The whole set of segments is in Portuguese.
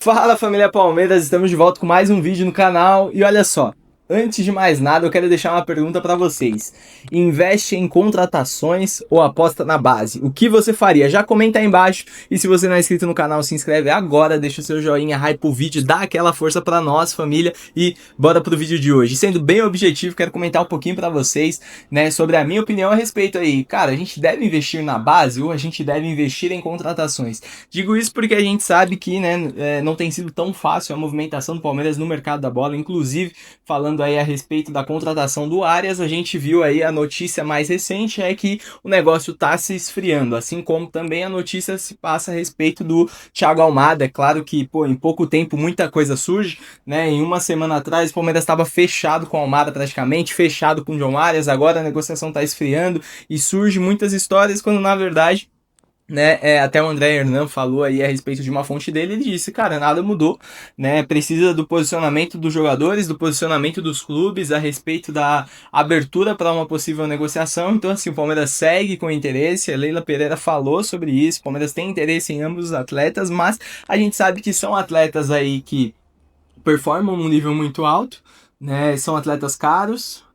Fala, família Palmeiras, estamos de volta com mais um vídeo no canal e olha só, antes de mais nada eu quero deixar uma pergunta para vocês. Investe em contratações ou aposta na base? O que você faria? Já comenta aí embaixo e se você não é inscrito no canal, se inscreve agora, deixa o seu joinha, hype o vídeo, dá aquela força para nós, família, e bora pro vídeo de hoje. Sendo bem objetivo, quero comentar um pouquinho para vocês, né, sobre a minha opinião a respeito aí. Cara, a gente deve investir na base ou a gente deve investir em contratações? Digo isso porque a gente sabe que, né, não tem sido tão fácil a movimentação do Palmeiras no mercado da bola. Inclusive, falando aí a respeito da contratação do Arias, a gente viu aí a notícia mais recente é que o negócio tá se esfriando, assim como também a notícia se passa a respeito do Thiago Almada. É claro que, pô, em pouco tempo muita coisa surge, né? Em uma semana atrás o Palmeiras estava fechado com o Almada praticamente, fechado com o John Arias, agora a negociação tá esfriando e surge muitas histórias quando na verdade, né, até o André Hernan falou aí a respeito de uma fonte dele, ele disse, cara, nada mudou, né, precisa do posicionamento dos jogadores, do posicionamento dos clubes a respeito da abertura para uma possível negociação. Então assim, o Palmeiras segue com interesse, a Leila Pereira falou sobre isso, o Palmeiras tem interesse em ambos os atletas, mas a gente sabe que são atletas aí que performam num nível muito alto, né, são atletas caros.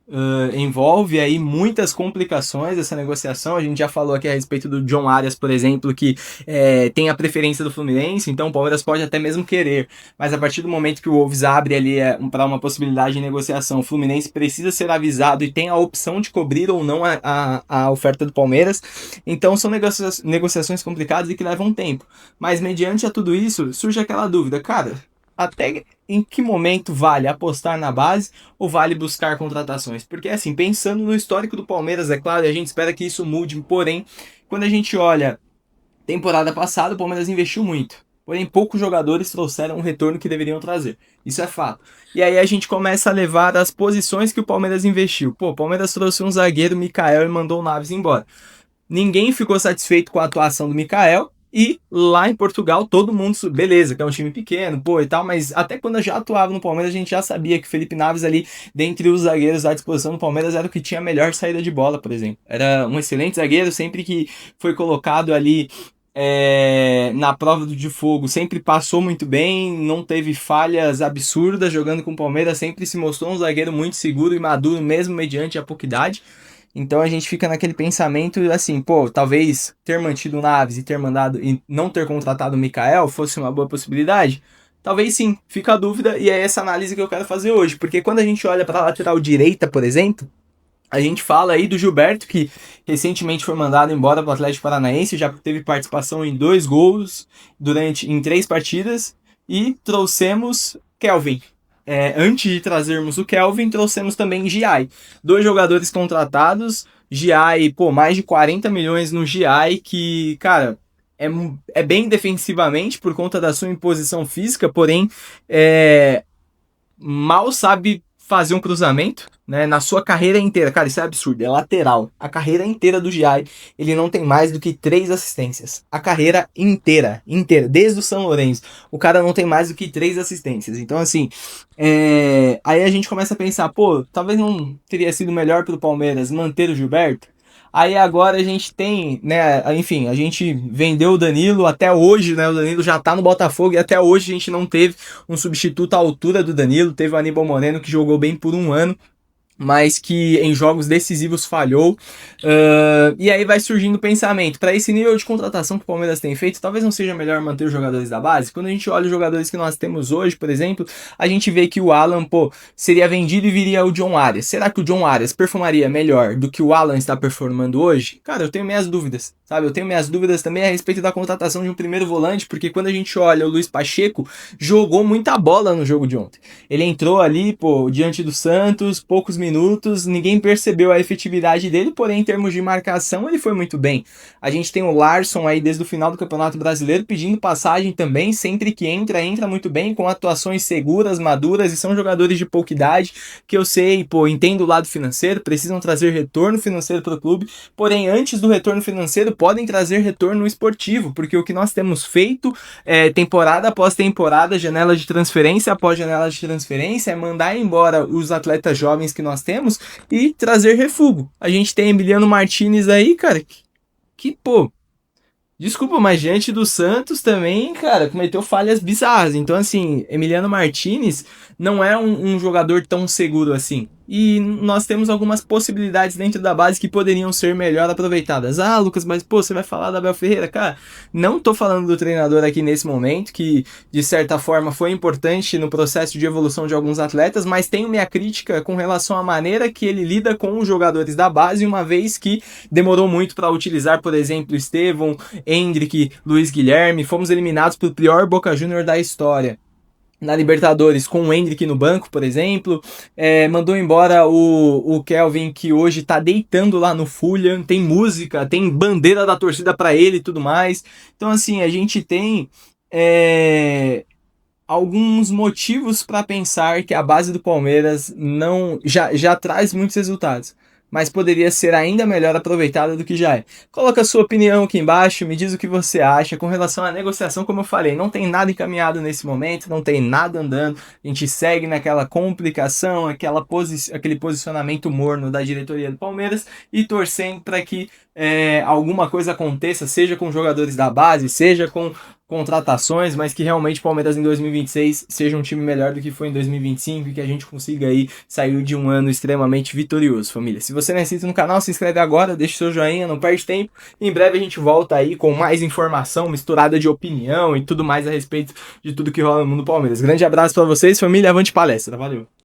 Envolve aí muitas complicações essa negociação. A gente já falou aqui a respeito do John Arias, por exemplo, que tem a preferência do Fluminense, então o Palmeiras pode até mesmo querer, mas a partir do momento que o Wolves abre ali para uma possibilidade de negociação, o Fluminense precisa ser avisado e tem a opção de cobrir ou não a oferta do Palmeiras. Então são negociações complicadas e que levam tempo, mas mediante a tudo isso surge aquela dúvida, cara, até em que momento vale apostar na base ou vale buscar contratações? Porque assim, pensando no histórico do Palmeiras, é claro, e a gente espera que isso mude, porém, quando a gente olha temporada passada, o Palmeiras investiu muito. Porém, poucos jogadores trouxeram o retorno que deveriam trazer. Isso é fato. E aí a gente começa a levar as posições que o Palmeiras investiu. Pô, o Palmeiras trouxe um zagueiro, Mikael, e mandou o Naves embora. Ninguém ficou satisfeito com a atuação do Mikael. E lá em Portugal, todo mundo, beleza, que é um time pequeno, pô, e tal, mas até quando eu já atuava no Palmeiras, a gente já sabia que o Felipe Naves ali, dentre os zagueiros à disposição do Palmeiras, era o que tinha a melhor saída de bola, por exemplo. Era um excelente zagueiro, sempre que foi colocado ali na prova de fogo, sempre passou muito bem, não teve falhas absurdas, jogando com o Palmeiras, sempre se mostrou um zagueiro muito seguro e maduro, mesmo mediante a pouca idade. Então a gente fica naquele pensamento assim, pô, talvez ter mantido o Naves e ter mandado e não ter contratado o Mikael fosse uma boa possibilidade. Talvez sim, fica a dúvida e é essa análise que eu quero fazer hoje, porque quando a gente olha para a lateral direita, por exemplo, a gente fala aí do Gilberto, que recentemente foi mandado embora para o Atlético Paranaense, já teve participação em 2 gols em 3 partidas, e trouxemos Kelvin. Antes de trazermos o Kelvin, trouxemos também Giai. 2 jogadores contratados, Giai, pô, mais de 40 milhões no Giai, que, cara, é bem defensivamente por conta da sua imposição física, porém, mal sabe fazer um cruzamento, né, na sua carreira inteira. Cara, isso é absurdo, é lateral. A carreira inteira do Giai, ele não tem mais do que 3 assistências. A carreira inteira, desde o São Lourenço, o cara não tem mais do que 3 assistências. Então, assim, aí a gente começa a pensar, pô, talvez não teria sido melhor pro Palmeiras manter o Gilberto? Aí agora a gente tem, né, enfim, a gente vendeu o Danilo até hoje, né, o Danilo já tá no Botafogo e até hoje a gente não teve um substituto à altura do Danilo. Teve o Aníbal Moreno que jogou bem por um ano, mas que em jogos decisivos falhou. E aí vai surgindo o pensamento, para esse nível de contratação que o Palmeiras tem feito, talvez não seja melhor manter os jogadores da base. Quando a gente olha os jogadores que nós temos hoje, por exemplo, a gente vê que o Alan, pô, seria vendido e viria o John Arias. Será que o John Arias performaria melhor do que o Alan está performando hoje? Cara, eu tenho minhas dúvidas, sabe? Eu tenho minhas dúvidas também a respeito da contratação de um primeiro volante, porque quando a gente olha o Luiz Pacheco, jogou muita bola no jogo de ontem. Ele entrou ali, pô, diante do Santos, poucos minutos, ninguém percebeu a efetividade dele, porém em termos de marcação ele foi muito bem. A gente tem o Larson aí desde o final do Campeonato Brasileiro pedindo passagem também, sempre que entra muito bem, com atuações seguras, maduras, e são jogadores de pouca idade, que eu sei, pô, entendo o lado financeiro, precisam trazer retorno financeiro para o clube, porém antes do retorno financeiro podem trazer retorno esportivo, porque o que nós temos feito temporada após temporada, janela de transferência após janela de transferência, é mandar embora os atletas jovens que nós temos e trazer refúgio. A gente tem Emiliano Martinez aí, cara, que pô, Desculpa, mas diante do Santos também, cara, cometeu falhas bizarras. Então, assim, Emiliano Martinez não é um jogador tão seguro assim. E nós temos algumas possibilidades dentro da base que poderiam ser melhor aproveitadas. Ah, Lucas, mas pô, você vai falar da Abel Ferreira? Cara, não tô falando do treinador aqui nesse momento, que de certa forma foi importante no processo de evolução de alguns atletas, mas tenho minha crítica com relação à maneira que ele lida com os jogadores da base, uma vez que demorou muito para utilizar, por exemplo, Estevão, Endrick, Luiz Guilherme. Fomos eliminados pelo pior Boca Júnior da história na Libertadores, com o Endrick no banco, por exemplo. Mandou embora o Kelvin, que hoje tá deitando lá no Fulham. Tem música, tem bandeira da torcida para ele e tudo mais. Então, assim, a gente tem alguns motivos para pensar que a base do Palmeiras não já traz muitos resultados, mas poderia ser ainda melhor aproveitada do que já é. Coloca a sua opinião aqui embaixo, me diz o que você acha com relação à negociação. Como eu falei, não tem nada encaminhado nesse momento, não tem nada andando, a gente segue naquela complicação, aquele posicionamento morno da diretoria do Palmeiras e torcendo para que alguma coisa aconteça, seja com jogadores da base, seja com contratações, mas que realmente o Palmeiras em 2026 seja um time melhor do que foi em 2025 e que a gente consiga aí sair de um ano extremamente vitorioso, família. Se você não é inscrito no canal, se inscreve agora, deixa seu joinha, não perde tempo. Em breve a gente volta aí com mais informação, misturada de opinião e tudo mais a respeito de tudo que rola no mundo Palmeiras. Grande abraço para vocês, família, avante palestra, valeu!